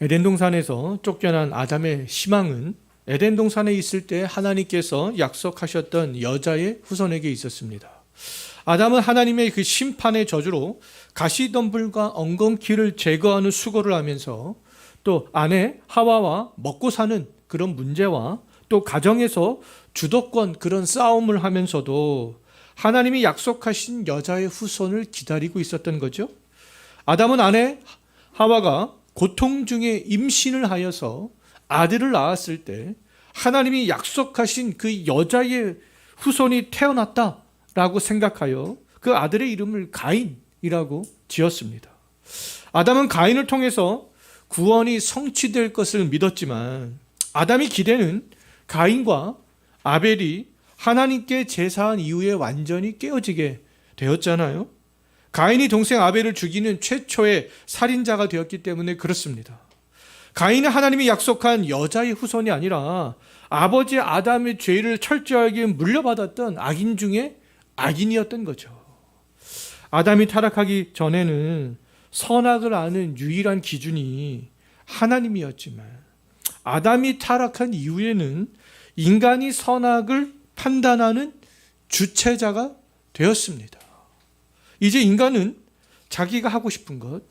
에덴 동산에서 쫓겨난 아담의 희망은 에덴 동산에 있을 때 하나님께서 약속하셨던 여자의 후손에게 있었습니다. 아담은 하나님의 그 심판의 저주로 가시덤불과 엉겅퀴를 제거하는 수고를 하면서 또 아내 하와와 먹고 사는 그런 문제와 또 가정에서 주도권 그런 싸움을 하면서도 하나님이 약속하신 여자의 후손을 기다리고 있었던 거죠. 아담은 아내 하와가 고통 중에 임신을 하여서 아들을 낳았을 때 하나님이 약속하신 그 여자의 후손이 태어났다라고 생각하여 그 아들의 이름을 가인이라고 지었습니다. 아담은 가인을 통해서 구원이 성취될 것을 믿었지만 아담의 기대는 가인과 아벨이 하나님께 제사한 이후에 완전히 깨어지게 되었잖아요. 가인이 동생 아벨을 죽이는 최초의 살인자가 되었기 때문에 그렇습니다. 가인은 하나님이 약속한 여자의 후손이 아니라 아버지 아담의 죄를 철저하게 물려받았던 악인 중에 악인이었던 거죠. 아담이 타락하기 전에는 선악을 아는 유일한 기준이 하나님이었지만 아담이 타락한 이후에는 인간이 선악을 판단하는 주체자가 되었습니다. 이제 인간은 자기가 하고 싶은 것,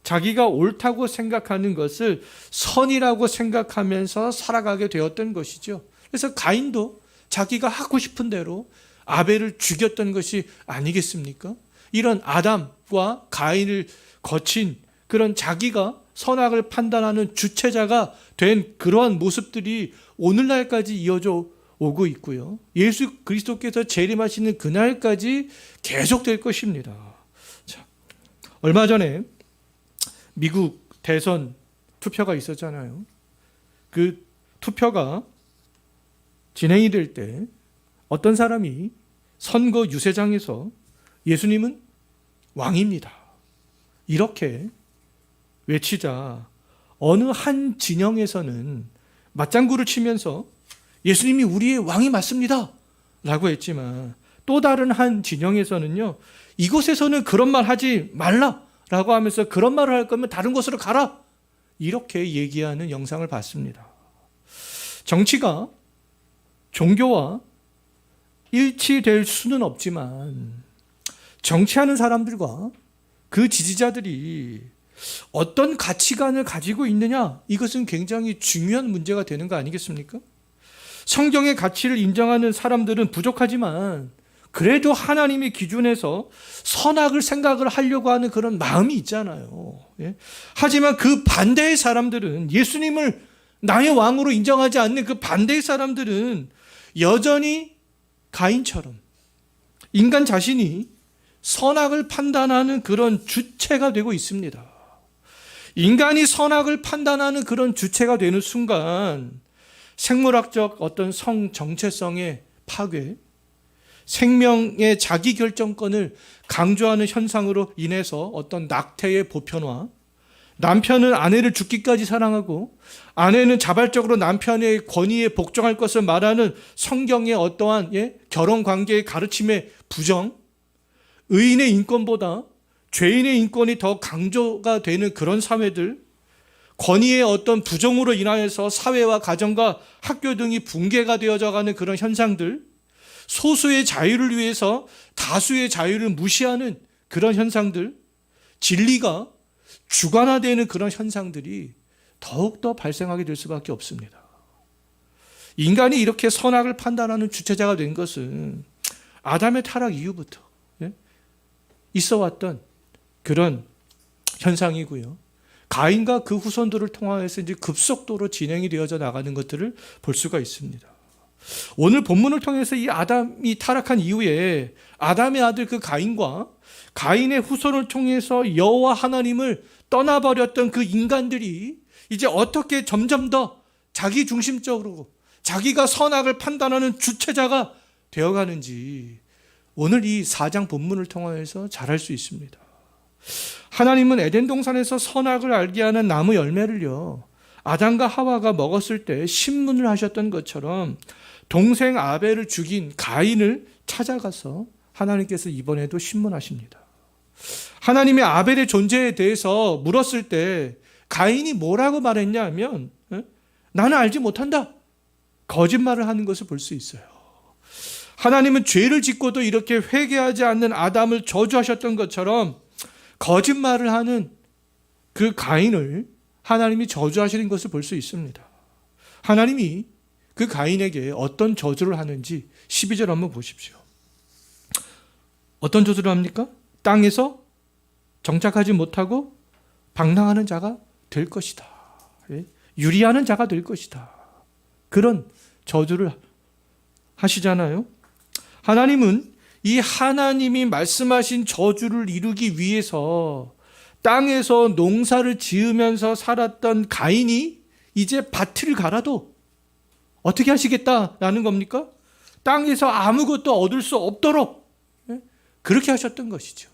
자기가 옳다고 생각하는 것을 선이라고 생각하면서 살아가게 되었던 것이죠. 그래서 가인도 자기가 하고 싶은 대로 아벨을 죽였던 것이 아니겠습니까? 이런 아담과 가인을 거친 그런 자기가 선악을 판단하는 주체자가 된 그러한 모습들이 오늘날까지 이어져 오고 있고요. 예수 그리스도께서 재림하시는 그날까지 계속될 것입니다. 자, 얼마 전에 미국 대선 투표가 있었잖아요. 그 투표가 진행이 될 때 어떤 사람이 선거 유세장에서 예수님은 왕입니다. 이렇게 외치자 어느 한 진영에서는 맞장구를 치면서 예수님이 우리의 왕이 맞습니다 라고 했지만 또 다른 한 진영에서는요, 이곳에서는 그런 말 하지 말라 라고 하면서 그런 말을 할 거면 다른 곳으로 가라 이렇게 얘기하는 영상을 봤습니다. 정치가 종교와 일치될 수는 없지만 정치하는 사람들과 그 지지자들이 어떤 가치관을 가지고 있느냐, 이것은 굉장히 중요한 문제가 되는 거 아니겠습니까? 성경의 가치를 인정하는 사람들은 부족하지만 그래도 하나님의 기준에서 선악을 생각을 하려고 하는 그런 마음이 있잖아요. 하지만 그 반대의 사람들은, 예수님을 나의 왕으로 인정하지 않는 그 반대의 사람들은 여전히 가인처럼 인간 자신이 선악을 판단하는 그런 주체가 되고 있습니다. 인간이 선악을 판단하는 그런 주체가 되는 순간 생물학적 어떤 성 정체성의 파괴, 생명의 자기결정권을 강조하는 현상으로 인해서 어떤 낙태의 보편화, 남편은 아내를 죽기까지 사랑하고 아내는 자발적으로 남편의 권위에 복종할 것을 말하는 성경의 어떠한 결혼 관계의 가르침의 부정, 의인의 인권보다 죄인의 인권이 더 강조가 되는 그런 사회들, 권위의 어떤 부정으로 인하여서 사회와 가정과 학교 등이 붕괴가 되어져가는 그런 현상들, 소수의 자유를 위해서 다수의 자유를 무시하는 그런 현상들, 진리가 주관화되는 그런 현상들이 더욱더 발생하게 될 수밖에 없습니다. 인간이 이렇게 선악을 판단하는 주체자가 된 것은 아담의 타락 이후부터 있어왔던 그런 현상이고요. 가인과 그 후손들을 통하여서 이제 급속도로 진행이 되어져 나가는 것들을 볼 수가 있습니다. 오늘 본문을 통해서 이 아담이 타락한 이후에 아담의 아들 그 가인과 가인의 후손을 통해서 여호와 하나님을 떠나버렸던 그 인간들이 이제 어떻게 점점 더 자기 중심적으로 자기가 선악을 판단하는 주체자가 되어가는지 오늘 이 4장 본문을 통해서 잘 알 수 있습니다. 하나님은 에덴 동산에서 선악을 알게 하는 나무 열매를요, 아담과 하와가 먹었을 때 신문을 하셨던 것처럼 동생 아벨을 죽인 가인을 찾아가서 하나님께서 이번에도 신문하십니다. 하나님의 아벨의 존재에 대해서 물었을 때 가인이 뭐라고 말했냐 하면 나는 알지 못한다. 거짓말을 하는 것을 볼 수 있어요. 하나님은 죄를 짓고도 이렇게 회개하지 않는 아담을 저주하셨던 것처럼 거짓말을 하는 그 가인을 하나님이 저주하시는 것을 볼 수 있습니다. 하나님이 그 가인에게 어떤 저주를 하는지 12절 한번 보십시오. 어떤 저주를 합니까? 땅에서 정착하지 못하고 방랑하는 자가 될 것이다. 유리하는 자가 될 것이다. 그런 저주를 하시잖아요. 하나님은 이 하나님이 말씀하신 저주를 이루기 위해서 땅에서 농사를 지으면서 살았던 가인이 이제 밭을 갈아도 어떻게 하시겠다라는 겁니까? 땅에서 아무것도 얻을 수 없도록 그렇게 하셨던 것이죠.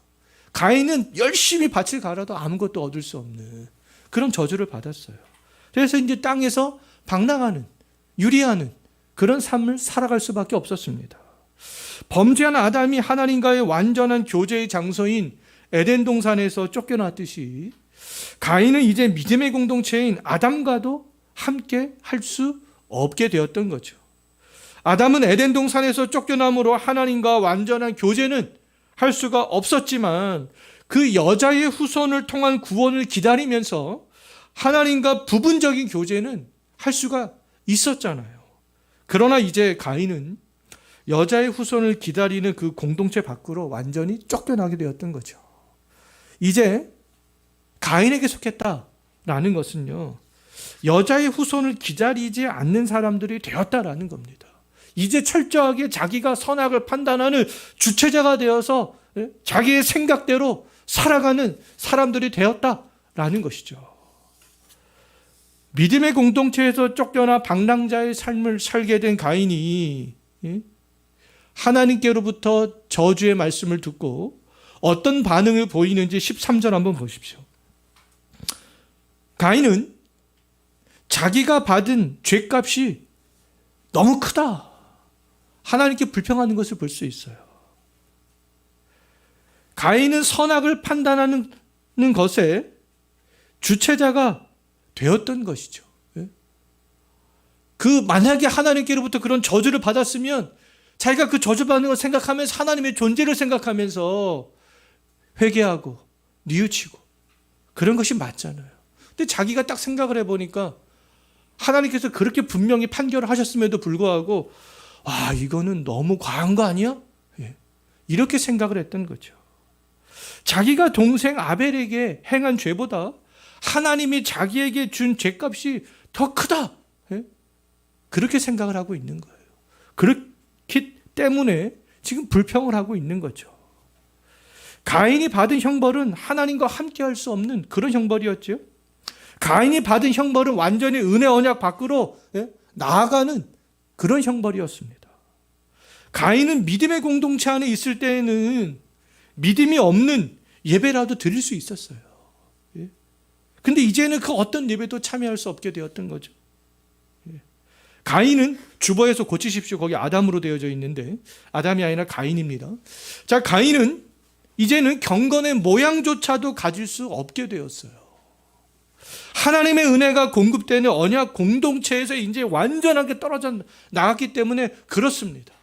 가인은 열심히 밭을 갈아도 아무것도 얻을 수 없는 그런 저주를 받았어요. 그래서 이제 땅에서 방랑하는, 유리하는 그런 삶을 살아갈 수밖에 없었습니다. 범죄한 아담이 하나님과의 완전한 교제의 장소인 에덴 동산에서 쫓겨났듯이 가인은 이제 믿음의 공동체인 아담과도 함께 할 수 없게 되었던 거죠. 아담은 에덴 동산에서 쫓겨남으로 하나님과 완전한 교제는 할 수가 없었지만 그 여자의 후손을 통한 구원을 기다리면서 하나님과 부분적인 교제는 할 수가 있었잖아요. 그러나 이제 가인은 여자의 후손을 기다리는 그 공동체 밖으로 완전히 쫓겨나게 되었던 거죠. 이제 가인에게 속했다라는 것은요, 여자의 후손을 기다리지 않는 사람들이 되었다라는 겁니다. 이제 철저하게 자기가 선악을 판단하는 주체자가 되어서 자기의 생각대로 살아가는 사람들이 되었다라는 것이죠. 믿음의 공동체에서 쫓겨나 방랑자의 삶을 살게 된 가인이 하나님께로부터 저주의 말씀을 듣고 어떤 반응을 보이는지 13절 한번 보십시오. 가인은 자기가 받은 죄값이 너무 크다. 하나님께 불평하는 것을 볼 수 있어요. 가인은 선악을 판단하는 것에 주체자가 되었던 것이죠. 만약에 하나님께로부터 그런 저주를 받았으면 자기가 그 저주받는 걸 생각하면서 하나님의 존재를 생각하면서 회개하고 뉘우치고 그런 것이 맞잖아요. 근데 자기가 딱 생각을 해보니까 하나님께서 그렇게 분명히 판결을 하셨음에도 불구하고 이거는 너무 과한 거 아니야? 이렇게 생각을 했던 거죠. 자기가 동생 아벨에게 행한 죄보다 하나님이 자기에게 준 죄값이 더 크다. 그렇게 생각을 하고 있는 거예요. 그렇기 때문에 지금 불평을 하고 있는 거죠. 가인이 받은 형벌은 하나님과 함께 할 수 없는 그런 형벌이었죠. 가인이 받은 형벌은 완전히 은혜 언약 밖으로 나아가는 그런 형벌이었습니다. 가인은 믿음의 공동체 안에 있을 때에는 믿음이 없는 예배라도 드릴 수 있었어요. 근데 이제는 그 어떤 예배도 참여할 수 없게 되었던 거죠. 가인은 주보에서 고치십시오. 거기 아담으로 되어져 있는데 아담이 아니라 가인입니다. 자, 가인은 이제는 경건의 모양조차도 가질 수 없게 되었어요. 하나님의 은혜가 공급되는 언약 공동체에서 이제 완전하게 떨어져 나갔기 때문에 그렇습니다.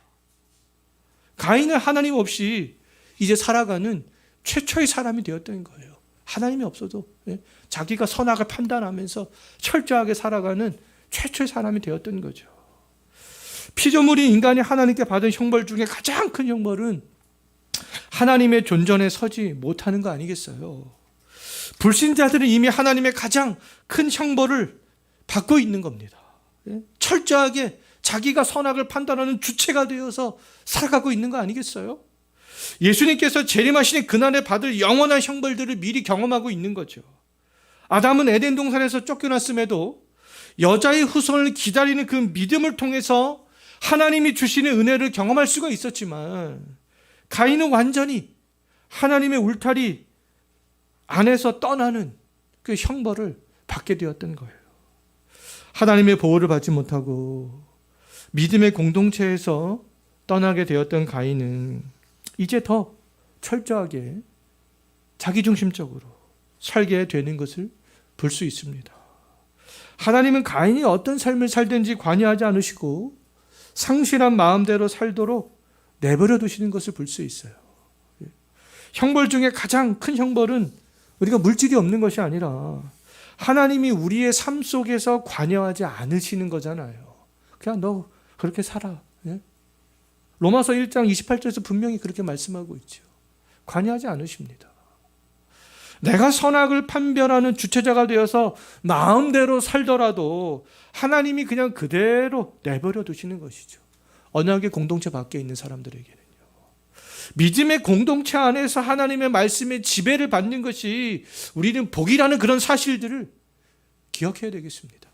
가인은 하나님 없이 이제 살아가는 최초의 사람이 되었던 거예요. 하나님이 없어도 자기가 선악을 판단하면서 철저하게 살아가는 최초의 사람이 되었던 거죠. 피조물인 인간이 하나님께 받은 형벌 중에 가장 큰 형벌은 하나님의 존전에 서지 못하는 거 아니겠어요? 불신자들은 이미 하나님의 가장 큰 형벌을 받고 있는 겁니다. 철저하게 자기가 선악을 판단하는 주체가 되어서 살아가고 있는 거 아니겠어요? 예수님께서 재림하시는 그날에 받을 영원한 형벌들을 미리 경험하고 있는 거죠. 아담은 에덴 동산에서 쫓겨났음에도 여자의 후손을 기다리는 그 믿음을 통해서 하나님이 주시는 은혜를 경험할 수가 있었지만 가인은 완전히 하나님의 울타리 안에서 떠나는 그 형벌을 받게 되었던 거예요. 하나님의 보호를 받지 못하고 믿음의 공동체에서 떠나게 되었던 가인은 이제 더 철저하게 자기중심적으로 살게 되는 것을 볼 수 있습니다. 하나님은 가인이 어떤 삶을 살든지 관여하지 않으시고 상실한 마음대로 살도록 내버려 두시는 것을 볼 수 있어요. 형벌 중에 가장 큰 형벌은 우리가 물질이 없는 것이 아니라 하나님이 우리의 삶 속에서 관여하지 않으시는 거잖아요. 그냥 너 그렇게 살아. 로마서 1장 28절에서 분명히 그렇게 말씀하고 있죠. 관여하지 않으십니다. 내가 선악을 판별하는 주체자가 되어서 마음대로 살더라도 하나님이 그냥 그대로 내버려 두시는 것이죠. 언약의 공동체 밖에 있는 사람들에게는요. 믿음의 공동체 안에서 하나님의 말씀에 지배를 받는 것이 우리는 복이라는 그런 사실들을 기억해야 되겠습니다.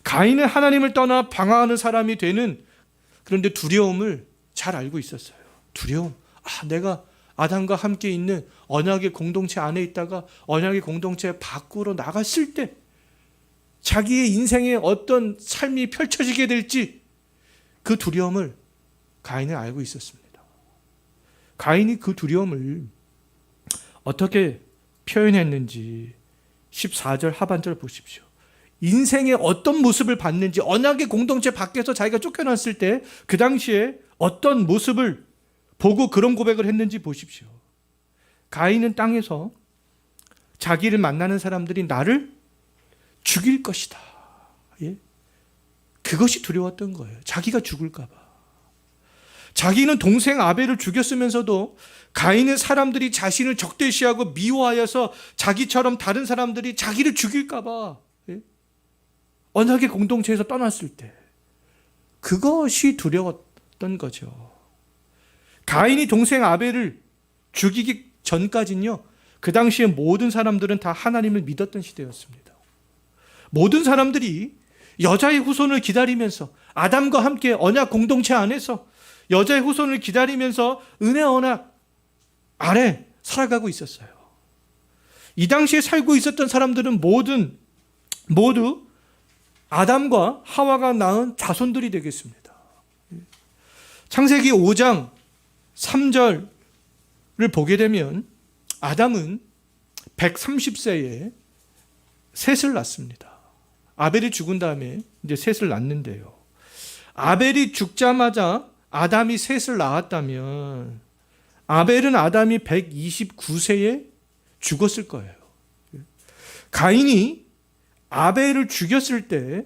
가인은 하나님을 떠나 방황하는 사람이 되는, 그런데 두려움을 잘 알고 있었어요. 두려움. 내가 아담과 함께 있는 언약의 공동체 안에 있다가 언약의 공동체 밖으로 나갔을 때 자기의 인생에 어떤 삶이 펼쳐지게 될지 그 두려움을 가인은 알고 있었습니다. 가인이 그 두려움을 어떻게 표현했는지 14절 하반절 보십시오. 인생의 어떤 모습을 봤는지, 언약의 공동체 밖에서 자기가 쫓겨났을 때 그 당시에 어떤 모습을 보고 그런 고백을 했는지 보십시오. 가인은 땅에서 자기를 만나는 사람들이 나를 죽일 것이다. 그것이 두려웠던 거예요. 자기가 죽을까 봐. 자기는 동생 아벨을 죽였으면서도 가인은 사람들이 자신을 적대시하고 미워하여서 자기처럼 다른 사람들이 자기를 죽일까 봐 언약의 공동체에서 떠났을 때 그것이 두려웠던 거죠. 가인이 동생 아벨을 죽이기 전까지는요, 그 당시에 모든 사람들은 다 하나님을 믿었던 시대였습니다. 모든 사람들이 여자의 후손을 기다리면서 아담과 함께 언약 공동체 안에서 여자의 후손을 기다리면서 은혜 언약 아래 살아가고 있었어요. 이 당시에 살고 있었던 사람들은 모두 아담과 하와가 낳은 자손들이 되겠습니다. 창세기 5장 3절을 보게 되면 아담은 130세에 셋을 낳습니다. 아벨이 죽은 다음에 이제 셋을 낳는데요. 아벨이 죽자마자 아담이 셋을 낳았다면 아벨은 아담이 129세에 죽었을 거예요. 가인이 아벨을 죽였을 때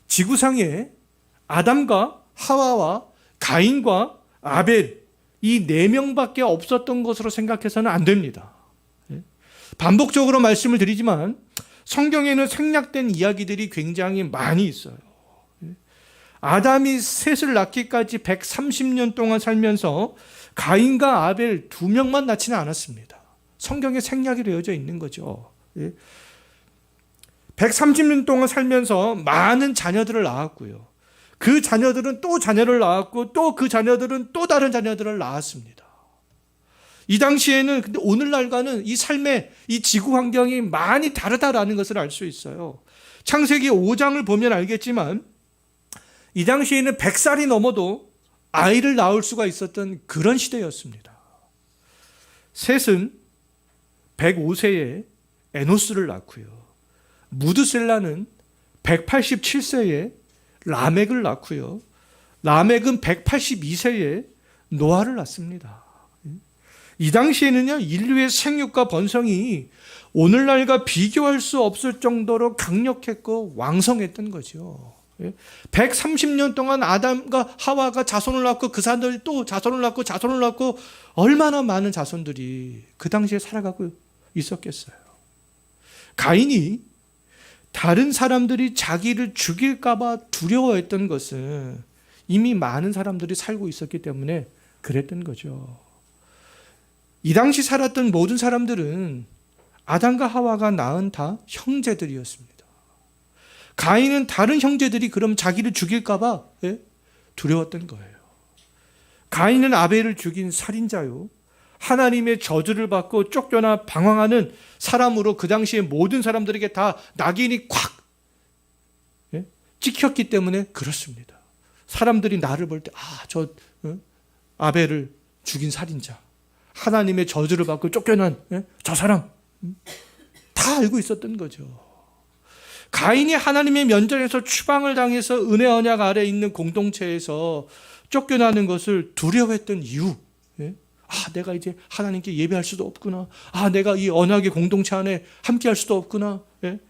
지구상에 아담과 하와와 가인과 아벨 이 4명밖에 없었던 것으로 생각해서는 안 됩니다. 반복적으로 말씀을 드리지만 성경에는 생략된 이야기들이 굉장히 많이 있어요. 아담이 셋을 낳기까지 130년 동안 살면서 가인과 아벨 2명만 낳지는 않았습니다. 성경에 생략이 되어져 있는 거죠. 130년 동안 살면서 많은 자녀들을 낳았고요. 그 자녀들은 또 자녀를 낳았고 또 그 자녀들은 또 다른 자녀들을 낳았습니다. 이 당시에는 근데 오늘날과는 이 삶의 이 지구 환경이 많이 다르다라는 것을 알 수 있어요. 창세기 5장을 보면 알겠지만 이 당시에는 100살이 넘어도 아이를 낳을 수가 있었던 그런 시대였습니다. 셋은 105세에 에노스를 낳고요. 무드셀라는 187세에 라멕을 낳고요. 라멕은 182세에 노아를 낳습니다. 이 당시에는요, 인류의 생육과 번성이 오늘날과 비교할 수 없을 정도로 강력했고 왕성했던 거죠. 130년 동안 아담과 하와가 자손을 낳고 그 사람들이 또 자손을 낳고 얼마나 많은 자손들이 그 당시에 살아가고 있었겠어요. 가인이 다른 사람들이 자기를 죽일까 봐 두려워했던 것은 이미 많은 사람들이 살고 있었기 때문에 그랬던 거죠. 이 당시 살았던 모든 사람들은 아담과 하와가 낳은 다 형제들이었습니다. 가인은 다른 형제들이 그럼 자기를 죽일까 봐 두려웠던 거예요. 가인은 아벨을 죽인 살인자요, 하나님의 저주를 받고 쫓겨나 방황하는 사람으로 그 당시에 모든 사람들에게 다 낙인이 콱 찍혔기 때문에 그렇습니다. 사람들이 나를 볼 때 아벨을 죽인 살인자, 하나님의 저주를 받고 쫓겨난 저 사람, 다 알고 있었던 거죠. 가인이 하나님의 면전에서 추방을 당해서 은혜 언약 아래 있는 공동체에서 쫓겨나는 것을 두려워했던 이유. 내가 이제 하나님께 예배할 수도 없구나. 내가 이 언약의 공동체 안에 함께할 수도 없구나.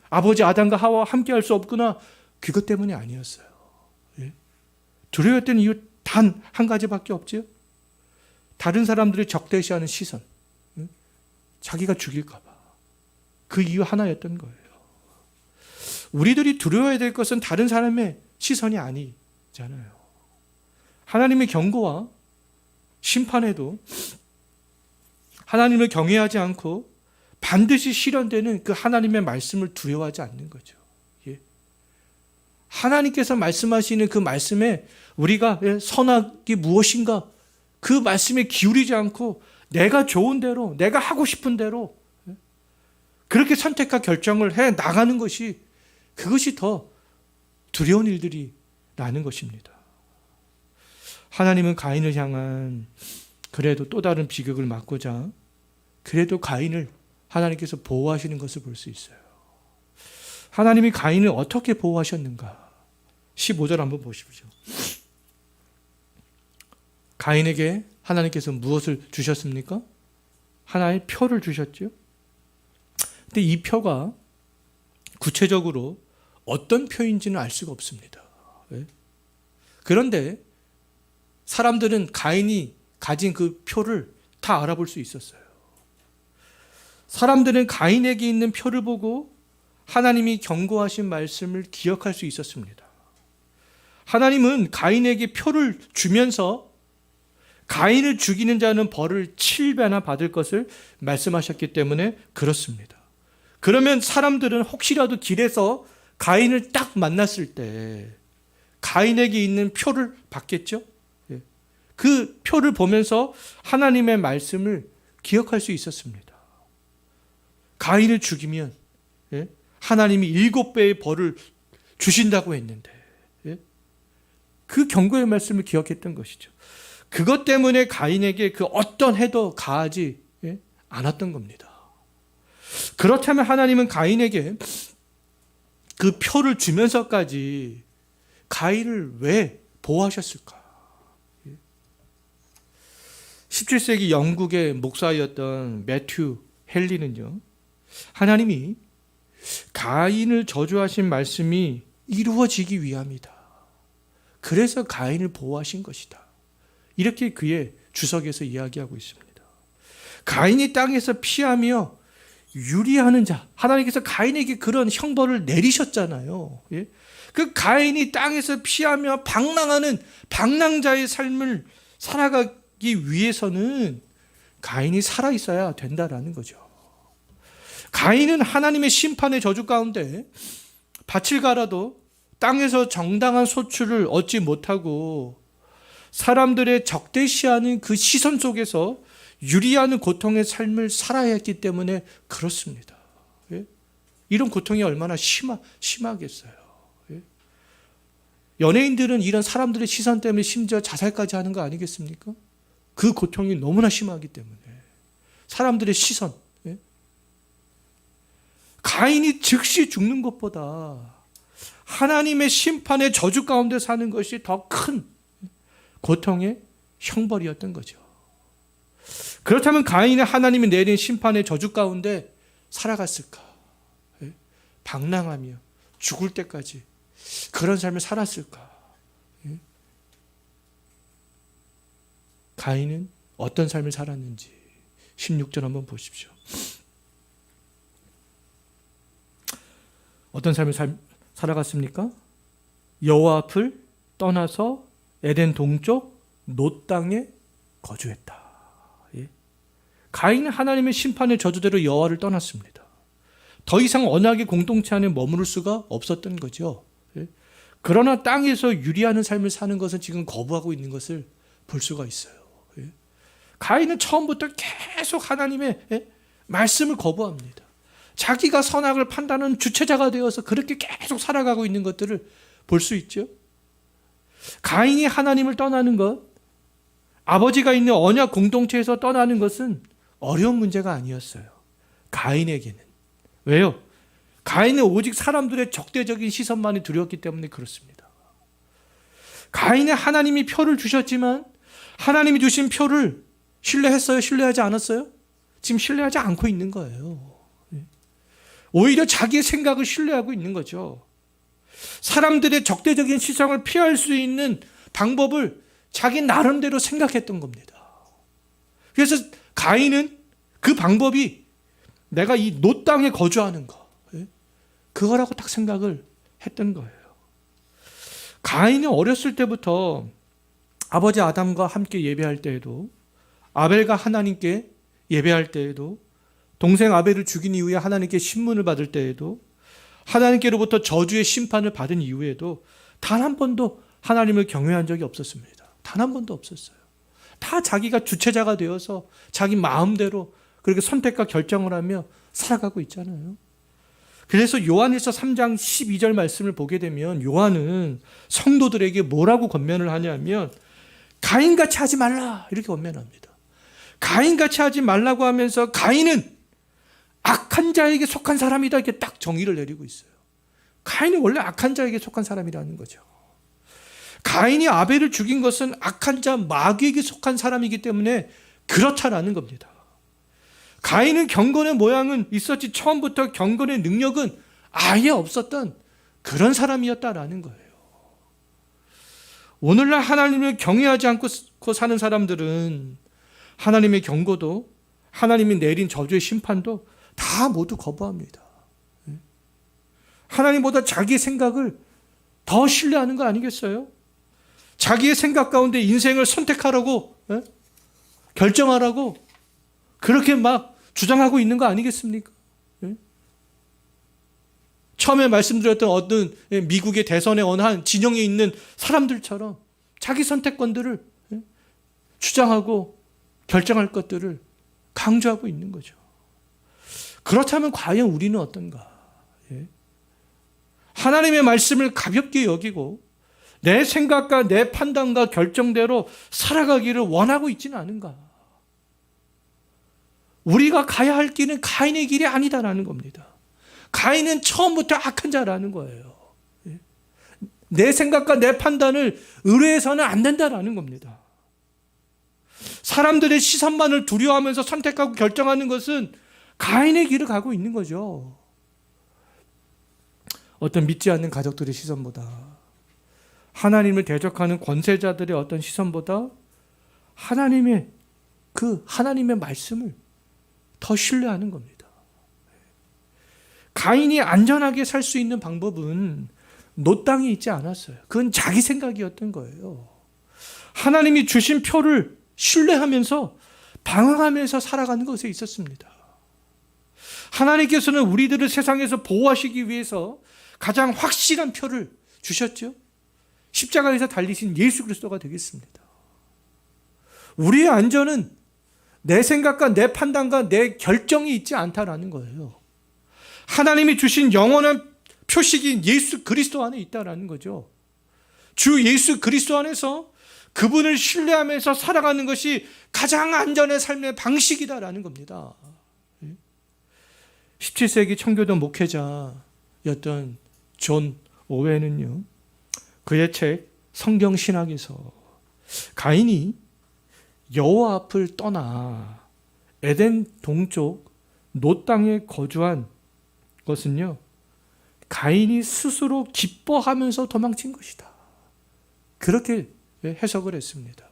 아버지 아담과 하와와 함께할 수 없구나. 그것 때문이 아니었어요. 두려워했던 이유 단 한 가지밖에 없죠. 다른 사람들이 적대시하는 시선. 자기가 죽일까 봐. 그 이유 하나였던 거예요. 우리들이 두려워해야 될 것은 다른 사람의 시선이 아니잖아요. 하나님의 경고와 심판에도 하나님을 경외하지 않고 반드시 실현되는 그 하나님의 말씀을 두려워하지 않는 거죠. 하나님께서 말씀하시는 그 말씀에 우리가 선악이 무엇인가 그 말씀에 기울이지 않고 내가 좋은 대로, 내가 하고 싶은 대로 그렇게 선택과 결정을 해 나가는 것이, 그것이 더 두려운 일들이 나는 것입니다. 하나님은 가인을 향한 그래도 또 다른 비극을 막고자 그래도 가인을 하나님께서 보호하시는 것을 볼 수 있어요. 하나님이 가인을 어떻게 보호하셨는가? 15절 한번 보십시오. 가인에게 하나님께서 무엇을 주셨습니까? 하나의 표를 주셨죠. 근데 이 표가 구체적으로 어떤 표인지는 알 수가 없습니다. 그런데 사람들은 가인이 가진 그 표를 다 알아볼 수 있었어요. 사람들은 가인에게 있는 표를 보고 하나님이 경고하신 말씀을 기억할 수 있었습니다. 하나님은 가인에게 표를 주면서 가인을 죽이는 자는 벌을 7배나 받을 것을 말씀하셨기 때문에 그렇습니다. 그러면 사람들은 혹시라도 길에서 가인을 딱 만났을 때 가인에게 있는 표를 받겠죠? 그 표를 보면서 하나님의 말씀을 기억할 수 있었습니다. 가인을 죽이면 하나님이 7배의 벌을 주신다고 했는데 그 경고의 말씀을 기억했던 것이죠. 그것 때문에 가인에게 그 어떤 해도 가하지 않았던 겁니다. 그렇다면 하나님은 가인에게 그 표를 주면서까지 가인을 왜 보호하셨을까? 17세기 영국의 목사였던 매튜 헨리는요, 하나님이 가인을 저주하신 말씀이 이루어지기 위함이다. 그래서 가인을 보호하신 것이다. 이렇게 그의 주석에서 이야기하고 있습니다. 가인이 땅에서 피하며 유리하는 자, 하나님께서 가인에게 그런 형벌을 내리셨잖아요. 그 가인이 땅에서 피하며 방랑하는 방랑자의 삶을 살아가기 위해서는 가인이 살아있어야 된다라는 거죠. 가인은 하나님의 심판의 저주 가운데 밭을 갈아도 땅에서 정당한 소출을 얻지 못하고 사람들의 적대시하는 그 시선 속에서 유리하는 고통의 삶을 살아야 했기 때문에 그렇습니다. 이런 고통이 얼마나 심하겠어요. 연예인들은 이런 사람들의 시선 때문에 심지어 자살까지 하는 거 아니겠습니까? 그 고통이 너무나 심하기 때문에. 사람들의 시선. 가인이 즉시 죽는 것보다 하나님의 심판의 저주 가운데 사는 것이 더 큰 고통의 형벌이었던 거죠. 그렇다면 가인이 하나님이 내린 심판의 저주 가운데 살아갔을까? 방랑하며 죽을 때까지 그런 삶을 살았을까? 가인은 어떤 삶을 살았는지 16절 한번 보십시오. 어떤 삶을 살아갔습니까? 여호와 앞을 떠나서 에덴 동쪽 놋 땅에 거주했다. 가인은 하나님의 심판의 저주대로 여호와를 떠났습니다. 더 이상 언약의 공동체 안에 머무를 수가 없었던 거죠. 그러나 땅에서 유리하는 삶을 사는 것은 지금 거부하고 있는 것을 볼 수가 있어요. 가인은 처음부터 계속 하나님의 말씀을 거부합니다. 자기가 선악을 판단하는 주체자가 되어서 그렇게 계속 살아가고 있는 것들을 볼 수 있죠. 가인이 하나님을 떠나는 것, 아버지가 있는 언약 공동체에서 떠나는 것은 어려운 문제가 아니었어요. 가인에게는. 왜요? 가인은 오직 사람들의 적대적인 시선만이 두려웠기 때문에 그렇습니다. 가인은 하나님이 표를 주셨지만 하나님이 주신 표를 신뢰했어요? 신뢰하지 않았어요? 지금 신뢰하지 않고 있는 거예요. 오히려 자기의 생각을 신뢰하고 있는 거죠. 사람들의 적대적인 시선을 피할 수 있는 방법을 자기 나름대로 생각했던 겁니다. 그래서 가인은 그 방법이 내가 이 놋 땅에 거주하는 거, 그거라고 딱 생각을 했던 거예요. 가인은 어렸을 때부터 아버지 아담과 함께 예배할 때에도, 아벨과 하나님께 예배할 때에도, 동생 아벨을 죽인 이후에 하나님께 신문을 받을 때에도, 하나님께로부터 저주의 심판을 받은 이후에도 단 한 번도 하나님을 경외한 적이 없었습니다. 단 한 번도 없었어요. 다 자기가 주체자가 되어서 자기 마음대로 그렇게 선택과 결정을 하며 살아가고 있잖아요. 그래서 요한일서 3장 12절 말씀을 보게 되면 요한은 성도들에게 뭐라고 권면을 하냐면 가인같이 하지 말라 이렇게 권면합니다. 가인같이 하지 말라고 하면서 가인은 악한 자에게 속한 사람이다 이렇게 딱 정의를 내리고 있어요. 가인이 원래 악한 자에게 속한 사람이라는 거죠. 가인이 아벨을 죽인 것은 악한 자 마귀에게 속한 사람이기 때문에 그렇다라는 겁니다. 가인은 경건의 모양은 있었지 처음부터 경건의 능력은 아예 없었던 그런 사람이었다라는 거예요. 오늘날 하나님을 경외하지 않고 사는 사람들은 하나님의 경고도 하나님이 내린 저주의 심판도 다 모두 거부합니다. 하나님보다 자기의 생각을 더 신뢰하는 거 아니겠어요? 자기의 생각 가운데 인생을 선택하라고 결정하라고 그렇게 막 주장하고 있는 거 아니겠습니까? 처음에 말씀드렸던 어떤 미국의 대선의 어느 한 진영에 있는 사람들처럼 자기 선택권들을 주장하고 결정할 것들을 강조하고 있는 거죠. 그렇다면 과연 우리는 어떤가? 하나님의 말씀을 가볍게 여기고 내 생각과 내 판단과 결정대로 살아가기를 원하고 있지는 않은가? 우리가 가야 할 길은 가인의 길이 아니다라는 겁니다. 가인은 처음부터 악한 자라는 거예요. 내 생각과 내 판단을 의뢰해서는 안 된다라는 겁니다. 사람들의 시선만을 두려워하면서 선택하고 결정하는 것은 가인의 길을 가고 있는 거죠. 어떤 믿지 않는 가족들의 시선보다, 하나님을 대적하는 권세자들의 어떤 시선보다 하나님의 말씀을 더 신뢰하는 겁니다. 가인이 안전하게 살 수 있는 방법은 놋 땅에 있지 않았어요. 그건 자기 생각이었던 거예요. 하나님이 주신 표를 신뢰하면서 방황하면서 살아가는 것에 있었습니다. 하나님께서는 우리들을 세상에서 보호하시기 위해서 가장 확실한 표를 주셨죠. 십자가에서 달리신 예수 그리스도가 되겠습니다. 우리의 안전은 내 생각과 내 판단과 내 결정이 있지 않다라는 거예요. 하나님이 주신 영원한 표식인 예수 그리스도 안에 있다라는 거죠. 주 예수 그리스도 안에서 그분을 신뢰하면서 살아가는 것이 가장 안전의 삶의 방식이다라는 겁니다. 17세기 청교도 목회자였던 존 오웬은요, 그의 책 성경신학에서 가인이 여호와 앞을 떠나 에덴 동쪽 놋 땅에 거주한 것은요, 가인이 스스로 기뻐하면서 도망친 것이다. 그렇게 해석을 했습니다.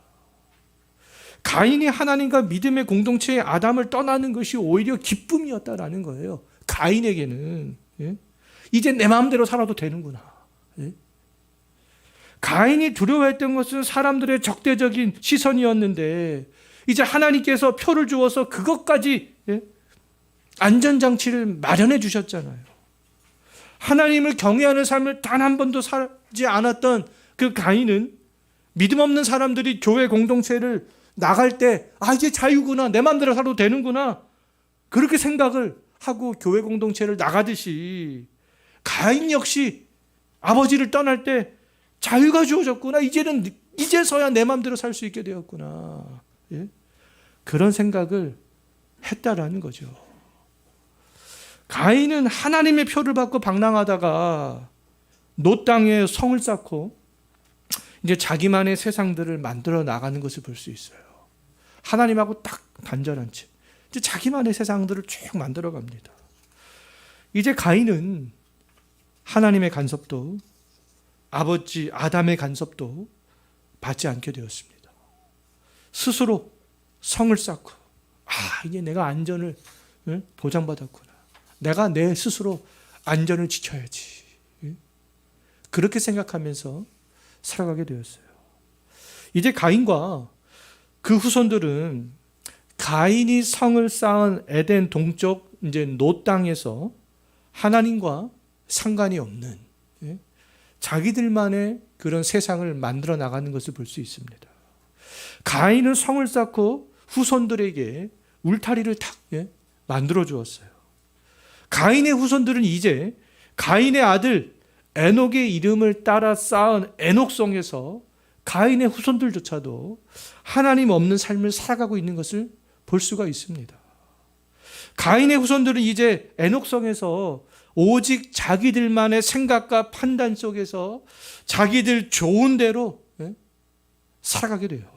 가인이 하나님과 믿음의 공동체의 아담을 떠나는 것이 오히려 기쁨이었다라는 거예요. 가인에게는 이제 내 마음대로 살아도 되는구나. 가인이 두려워했던 것은 사람들의 적대적인 시선이었는데 이제 하나님께서 표를 주어서 그것까지 안전장치를 마련해 주셨잖아요. 하나님을 경외하는 삶을 단 한 번도 살지 않았던 그 가인은 믿음 없는 사람들이 교회 공동체를 나갈 때 이제 자유구나, 내 마음대로 살아도 되는구나, 그렇게 생각을 하고 교회 공동체를 나가듯이 가인 역시 아버지를 떠날 때 자유가 주어졌구나, 이제서야 내 마음대로 살 수 있게 되었구나, 그런 생각을 했다라는 거죠. 가인은 하나님의 표를 받고 방랑하다가 노 땅에 성을 쌓고 이제 자기만의 세상들을 만들어 나가는 것을 볼 수 있어요. 하나님하고 딱 단절한 채 이제 자기만의 세상들을 쭉 만들어 갑니다. 이제 가인은 하나님의 간섭도 아버지 아담의 간섭도 받지 않게 되었습니다. 스스로 성을 쌓고 이제 내가 안전을 보장받았구나. 내가 내 스스로 안전을 지켜야지. 그렇게 생각하면서 살아가게 되었어요. 이제 가인과 그 후손들은 가인이 성을 쌓은 에덴 동쪽 이제 노 땅에서 하나님과 상관이 없는 자기들만의 그런 세상을 만들어 나가는 것을 볼 수 있습니다. 가인은 성을 쌓고 후손들에게 울타리를 탁 만들어 주었어요. 가인의 후손들은 이제 가인의 아들 에녹의 이름을 따라 쌓은 에녹성에서 가인의 후손들조차도 하나님 없는 삶을 살아가고 있는 것을 볼 수가 있습니다. 가인의 후손들은 이제 에녹성에서 오직 자기들만의 생각과 판단 속에서 자기들 좋은 대로 살아가게 돼요.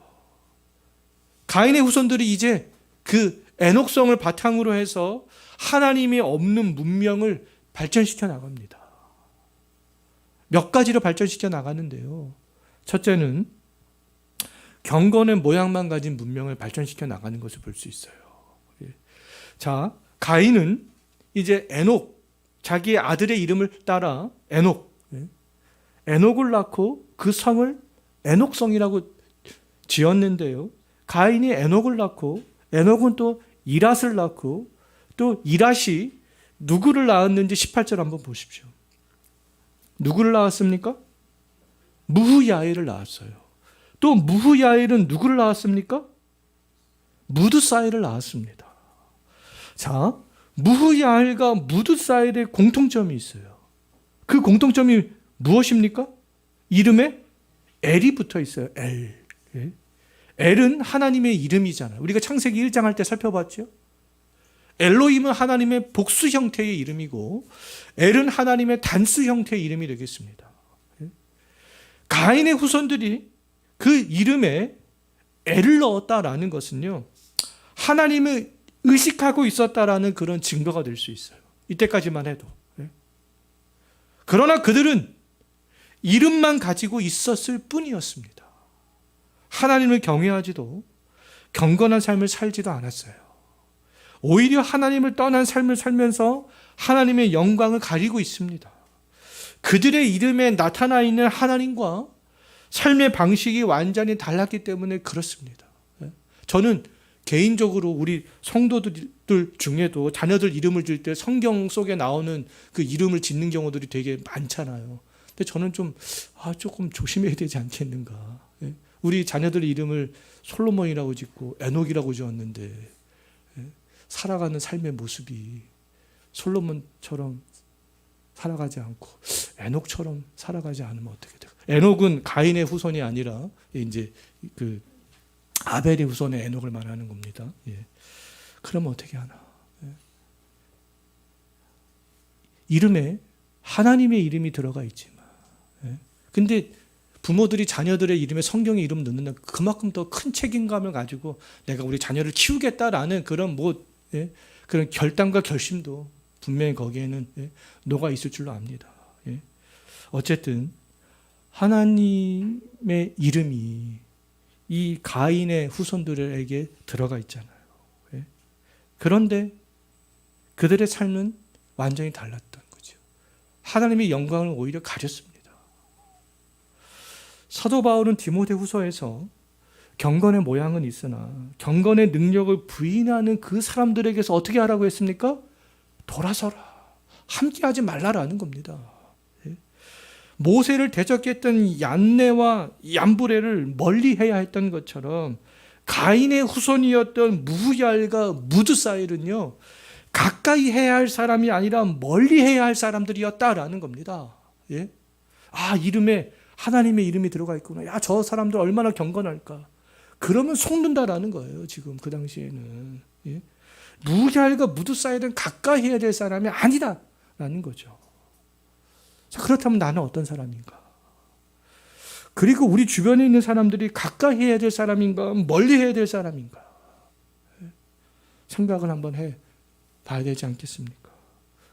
가인의 후손들이 이제 그 에녹성을 바탕으로 해서 하나님이 없는 문명을 발전시켜 나갑니다. 몇 가지로 발전시켜 나가는데요. 첫째는 경건의 모양만 가진 문명을 발전시켜 나가는 것을 볼 수 있어요. 자, 가인은 이제 에녹, 자기의 아들의 이름을 따라 에녹을 낳고 그 성을 에녹성이라고 지었는데요. 가인이 에녹을 낳고 에녹은 또 이랏을 낳고 또 이랏이 누구를 낳았는지 18절 한번 보십시오. 누구를 낳았습니까? 무후야엘을 낳았어요. 또 무후야엘은 누구를 낳았습니까? 무드사엘을 낳았습니다. 자, 무후야엘과 무드사엘의 공통점이 있어요. 그 공통점이 무엇입니까? 이름에 엘이 붙어 있어요. 엘. 엘은 하나님의 이름이잖아요. 우리가 창세기 1장 할 때 살펴봤죠. 엘로힘은 하나님의 복수 형태의 이름이고 엘은 하나님의 단수 형태의 이름이 되겠습니다. 가인의 후손들이 그 이름에 엘을 넣었다라는 것은요, 하나님을 의식하고 있었다라는 그런 증거가 될 수 있어요. 이때까지만 해도. 그러나 그들은 이름만 가지고 있었을 뿐이었습니다. 하나님을 경외하지도 경건한 삶을 살지도 않았어요. 오히려 하나님을 떠난 삶을 살면서 하나님의 영광을 가리고 있습니다. 그들의 이름에 나타나 있는 하나님과 삶의 방식이 완전히 달랐기 때문에 그렇습니다. 저는 개인적으로 우리 성도들 중에도 자녀들 이름을 질 때 성경 속에 나오는 그 이름을 짓는 경우들이 되게 많잖아요. 근데 저는 조금 조심해야 되지 않겠는가. 우리 자녀들 이름을 솔로몬이라고 짓고 에녹이라고 지었는데 살아가는 삶의 모습이 솔로몬처럼 살아가지 않고 에녹처럼 살아가지 않으면 어떻게 돼요? 에녹은 가인의 후손이 아니라 이제 그 아벨의 후손의 에녹을 말하는 겁니다. 그러면 어떻게 하나? 이름에 하나님의 이름이 들어가 있지만, 근데 부모들이 자녀들의 이름에 성경의 이름 넣는 그만큼 더 큰 책임감을 가지고 내가 우리 자녀를 키우겠다라는 그런 그런 결단과 결심도 분명히 거기에는 녹아 있을 줄로 압니다. 어쨌든 하나님의 이름이 이 가인의 후손들에게 들어가 있잖아요. 그런데 그들의 삶은 완전히 달랐던 거죠. 하나님의 영광을 오히려 가렸습니다. 사도 바울은 디모데후서에서 경건의 모양은 있으나 경건의 능력을 부인하는 그 사람들에게서 어떻게 하라고 했습니까? 돌아서라. 함께하지 말라라는 겁니다. 모세를 대적했던 얀네와 얀브레를 멀리해야 했던 것처럼 가인의 후손이었던 무후얄과 무드사엘은요, 가까이 해야 할 사람이 아니라 멀리해야 할 사람들이었다라는 겁니다. 이름에 하나님의 이름이 들어가 있구나. 야, 저 사람들 얼마나 경건할까. 그러면 속는다라는 거예요. 지금 그 당시에는. 무얄과 무두사일은 가까이 해야 될 사람이 아니다라는 거죠. 자, 그렇다면 나는 어떤 사람인가? 그리고 우리 주변에 있는 사람들이 가까이 해야 될 사람인가, 멀리 해야 될 사람인가? 생각을 한번 해 봐야 되지 않겠습니까?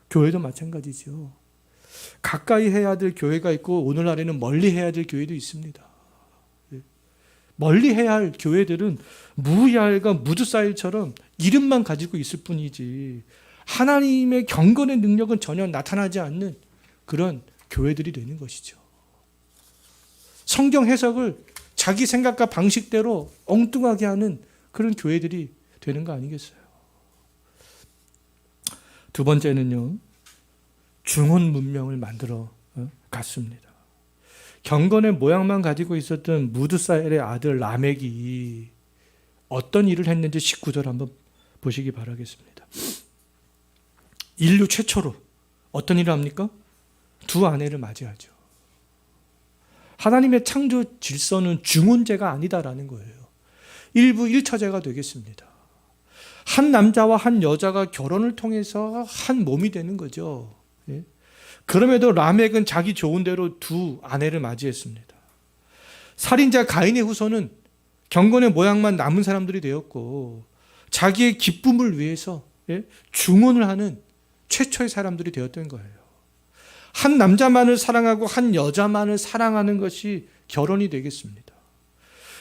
교회도 마찬가지죠. 가까이 해야 될 교회가 있고 오늘날에는 멀리 해야 될 교회도 있습니다. 멀리 해야 할 교회들은 무얄과 무두사일처럼 이름만 가지고 있을 뿐이지 하나님의 경건의 능력은 전혀 나타나지 않는 그런 교회들이 되는 것이죠. 성경 해석을 자기 생각과 방식대로 엉뚱하게 하는 그런 교회들이 되는 거 아니겠어요? 두 번째는요, 중혼 문명을 만들어 갔습니다. 경건의 모양만 가지고 있었던 무드사엘의 아들 라멕이 어떤 일을 했는지 19절 한번 보시기 바라겠습니다. 인류 최초로 어떤 일을 합니까? 두 아내를 맞이하죠. 하나님의 창조 질서는 중혼제가 아니다라는 거예요. 일부 1차제가 되겠습니다. 한 남자와 한 여자가 결혼을 통해서 한 몸이 되는 거죠. 예? 그럼에도 라멕은 자기 좋은 대로 두 아내를 맞이했습니다. 살인자 가인의 후손은 경건의 모양만 남은 사람들이 되었고 자기의 기쁨을 위해서 중혼을 하는 최초의 사람들이 되었던 거예요. 한 남자만을 사랑하고 한 여자만을 사랑하는 것이 결혼이 되겠습니다.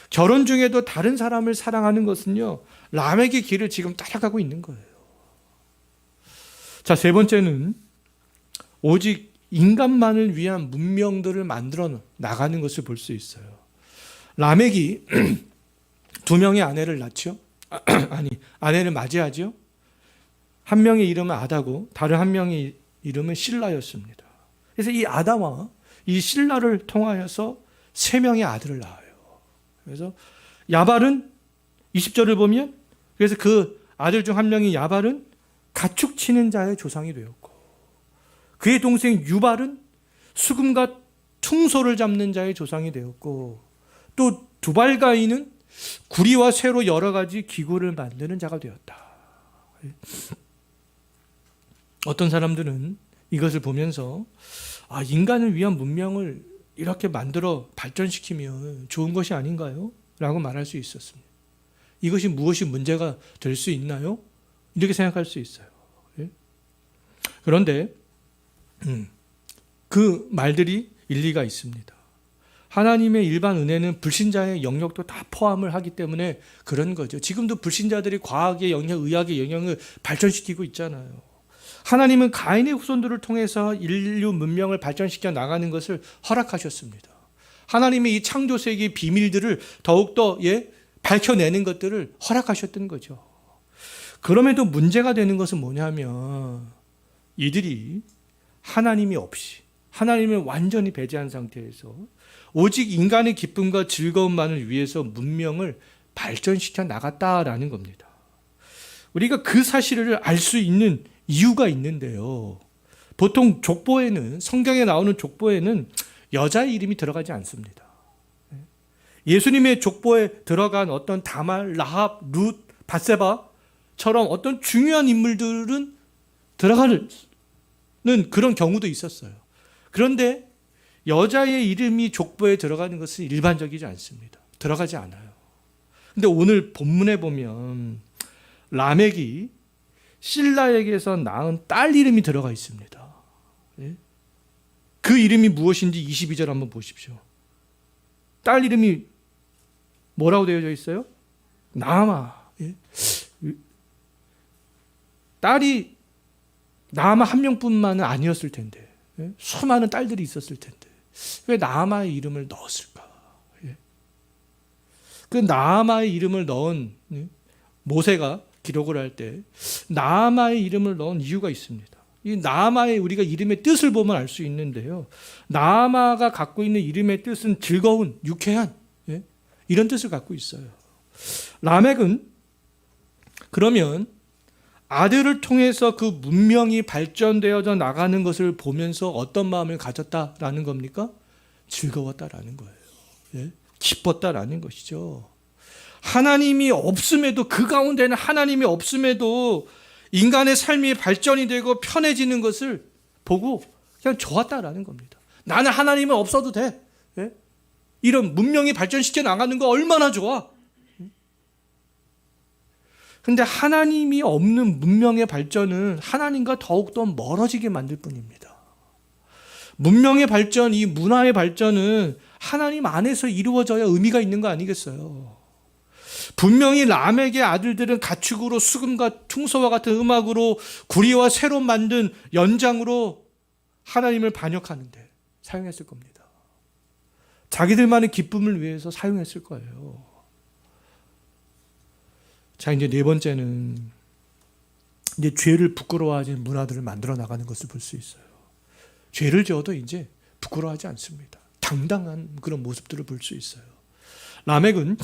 결혼 중에도 다른 사람을 사랑하는 것은요, 라멕의 길을 지금 따라가고 있는 거예요. 자, 세 번째는 오직 인간만을 위한 문명들을 만들어 나가는 것을 볼 수 있어요. 라멕이 두 명의 아내를 낳죠. 아내를 맞이하죠. 한 명의 이름은 아다고 다른 한 명의 이름은 실라였습니다. 그래서 이 아다와 이 실라를 통하여서 세 명의 아들을 낳아요. 그래서 야발은 20절을 보면 그래서 그 아들 중 한 명이 야발은 가축 치는 자의 조상이 되었고 그의 동생 유발은 수금과 퉁소를 잡는 자의 조상이 되었고 또 두발가인은 구리와 쇠로 여러 가지 기구를 만드는 자가 되었다. 어떤 사람들은 이것을 보면서 인간을 위한 문명을 이렇게 만들어 발전시키면 좋은 것이 아닌가요? 라고 말할 수 있었습니다. 이것이 무엇이 문제가 될 수 있나요? 이렇게 생각할 수 있어요. 그런데 그 말들이 일리가 있습니다. 하나님의 일반 은혜는 불신자의 영역도 다 포함을 하기 때문에 그런 거죠. 지금도 불신자들이 과학의 영역, 의학의 영역을 발전시키고 있잖아요. 하나님은 가인의 후손들을 통해서 인류 문명을 발전시켜 나가는 것을 허락하셨습니다. 하나님의 이 창조 세계의 비밀들을 더욱더 밝혀내는 것들을 허락하셨던 거죠. 그럼에도 문제가 되는 것은 뭐냐면 이들이 하나님이 없이 하나님을 완전히 배제한 상태에서 오직 인간의 기쁨과 즐거움만을 위해서 문명을 발전시켜 나갔다라는 겁니다. 우리가 그 사실을 알 수 있는 이유가 있는데요. 보통 족보에는 성경에 나오는 족보에는 여자의 이름이 들어가지 않습니다. 예수님의 족보에 들어간 어떤 다말, 라합, 룻, 밧세바처럼 어떤 중요한 인물들은 들어가는 그런 경우도 있었어요. 그런데 여자의 이름이 족보에 들어가는 것은 일반적이지 않습니다. 들어가지 않아요. 근데 오늘 본문에 보면 라멕이 실라에게서 낳은 딸 이름이 들어가 있습니다. 그 이름이 무엇인지 22절 한번 보십시오. 딸 이름이 뭐라고 되어져 있어요? 나아마. 딸이 나아마 한 명뿐만은 아니었을 텐데 수많은 딸들이 있었을 텐데 왜 나아마의 이름을 넣었을까? 그 나아마의 이름을 넣은 모세가 기록을 할 때 나아마의 이름을 넣은 이유가 있습니다. 이 나아마의 우리가 이름의 뜻을 보면 알 수 있는데요. 나아마가 갖고 있는 이름의 뜻은 즐거운, 유쾌한 이런 뜻을 갖고 있어요. 라멕은 그러면 아들을 통해서 그 문명이 발전되어져 나가는 것을 보면서 어떤 마음을 가졌다라는 겁니까? 즐거웠다라는 거예요. 기뻤다라는 것이죠. 하나님이 없음에도, 그 가운데는 하나님이 없음에도 인간의 삶이 발전이 되고 편해지는 것을 보고 그냥 좋았다라는 겁니다. 나는 하나님은 없어도 돼. 예? 이런 문명이 발전시켜 나가는 거 얼마나 좋아. 근데 하나님이 없는 문명의 발전은 하나님과 더욱더 멀어지게 만들 뿐입니다. 문명의 발전, 이 문화의 발전은 하나님 안에서 이루어져야 의미가 있는 거 아니겠어요? 분명히 람에게 아들들은 가축으로 수금과 퉁소와 같은 음악으로 구리와 새로 만든 연장으로 하나님을 반역하는데 사용했을 겁니다. 자기들만의 기쁨을 위해서 사용했을 거예요. 자, 이제 네 번째는 이제 죄를 부끄러워하는 문화들을 만들어 나가는 것을 볼 수 있어요. 죄를 지어도 이제 부끄러워하지 않습니다. 당당한 그런 모습들을 볼 수 있어요. 라멕은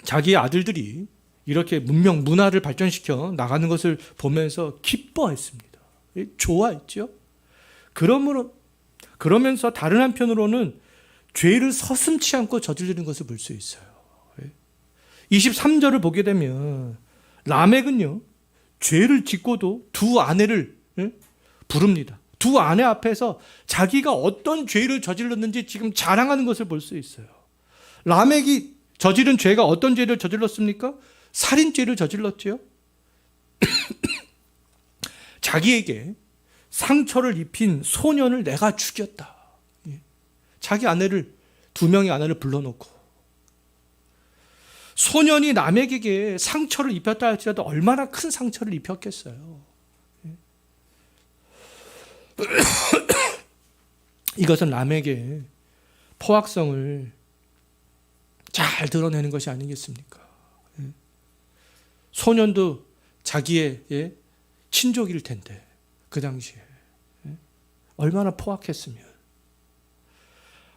자기의 아들들이 이렇게 문명, 문화를 발전시켜 나가는 것을 보면서 기뻐했습니다. 좋아했죠. 그러면서 다른 한편으로는 죄를 서슴지 않고 저지르는 것을 볼 수 있어요. 23절을 보게 되면 라멕은요, 죄를 짓고도 두 아내를 부릅니다. 두 아내 앞에서 자기가 어떤 죄를 저질렀는지 지금 자랑하는 것을 볼 수 있어요. 라멕이 저지른 죄가 어떤 죄를 저질렀습니까? 살인죄를 저질렀죠. 자기에게 상처를 입힌 소년을 내가 죽였다. 자기 아내를, 두 명의 아내를 불러놓고 소년이 남에게 상처를 입혔다 할지라도 얼마나 큰 상처를 입혔겠어요. 이것은 남에게 포악성을 잘 드러내는 것이 아니겠습니까? 소년도 자기의 친족일 텐데 그 당시에 얼마나 포악했으면.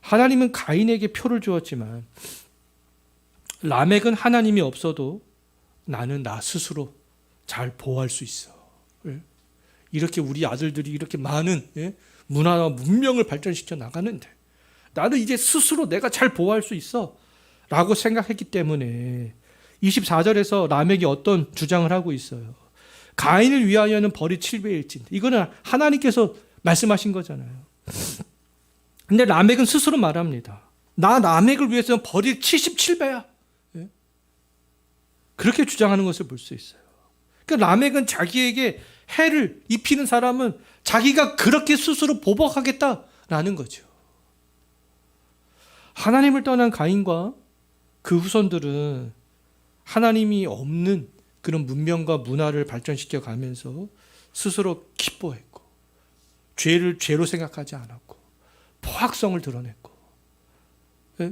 하나님은 가인에게 표를 주었지만 라멕은 하나님이 없어도 나는 나 스스로 잘 보호할 수 있어. 이렇게 우리 아들들이 이렇게 많은 문화와 문명을 발전시켜 나가는데 나는 이제 스스로 내가 잘 보호할 수 있어 라고 생각했기 때문에 24절에서 라멕이 어떤 주장을 하고 있어요. 가인을 위하여는 벌이 7배일진. 이거는 하나님께서 말씀하신 거잖아요. 근데 라멕은 스스로 말합니다. 나 라멕을 위해서는 벌이 77배야. 그렇게 주장하는 것을 볼 수 있어요. 그러니까 라멕은 자기에게 해를 입히는 사람은 자기가 그렇게 스스로 보복하겠다라는 거죠. 하나님을 떠난 가인과 그 후손들은 하나님이 없는 그런 문명과 문화를 발전시켜 가면서 스스로 기뻐했고 죄를 죄로 생각하지 않았고 포악성을 드러냈고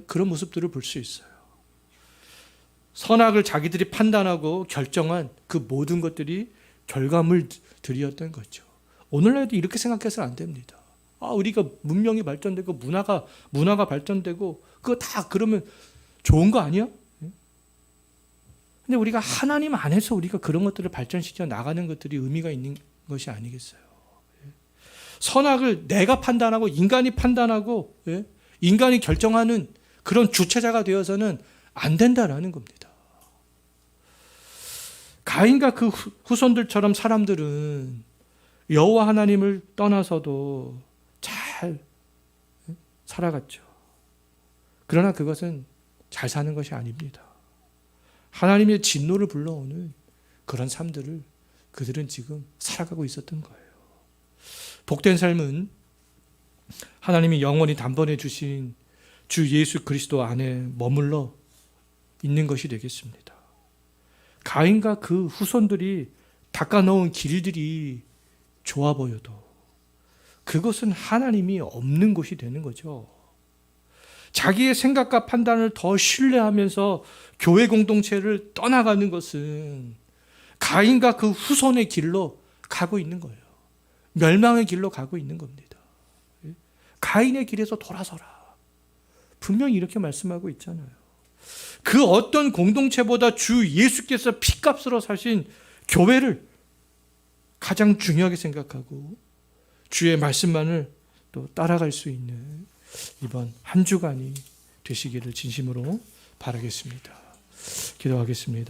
그런 모습들을 볼 수 있어요. 선악을 자기들이 판단하고 결정한 그 모든 것들이 결과물들이었던 거죠. 오늘날도 이렇게 생각해서는 안 됩니다. 우리가 문명이 발전되고 문화가 발전되고 그거 다 그러면 좋은 거 아니야? 근데 우리가 하나님 안에서 우리가 그런 것들을 발전시켜 나가는 것들이 의미가 있는 것이 아니겠어요. 선악을 내가 판단하고 인간이 판단하고 인간이 결정하는 그런 주체자가 되어서는 안 된다라는 겁니다. 가인과 그 후손들처럼 사람들은 여호와 하나님을 떠나서도 잘 살아갔죠. 그러나 그것은 잘 사는 것이 아닙니다. 하나님의 진노를 불러오는 그런 삶들을 그들은 지금 살아가고 있었던 거예요. 복된 삶은 하나님이 영원히 단번에 주신 주 예수 그리스도 안에 머물러 있는 것이 되겠습니다. 가인과 그 후손들이 닦아놓은 길들이 좋아 보여도 그것은 하나님이 없는 곳이 되는 거죠. 자기의 생각과 판단을 더 신뢰하면서 교회 공동체를 떠나가는 것은 가인과 그 후손의 길로 가고 있는 거예요. 멸망의 길로 가고 있는 겁니다. 가인의 길에서 돌아서라. 분명히 이렇게 말씀하고 있잖아요. 그 어떤 공동체보다 주 예수께서 피값으로 사신 교회를 가장 중요하게 생각하고 주의 말씀만을 또 따라갈 수 있는 이번 한 주간이 되시기를 진심으로 바라겠습니다. 기도하겠습니다.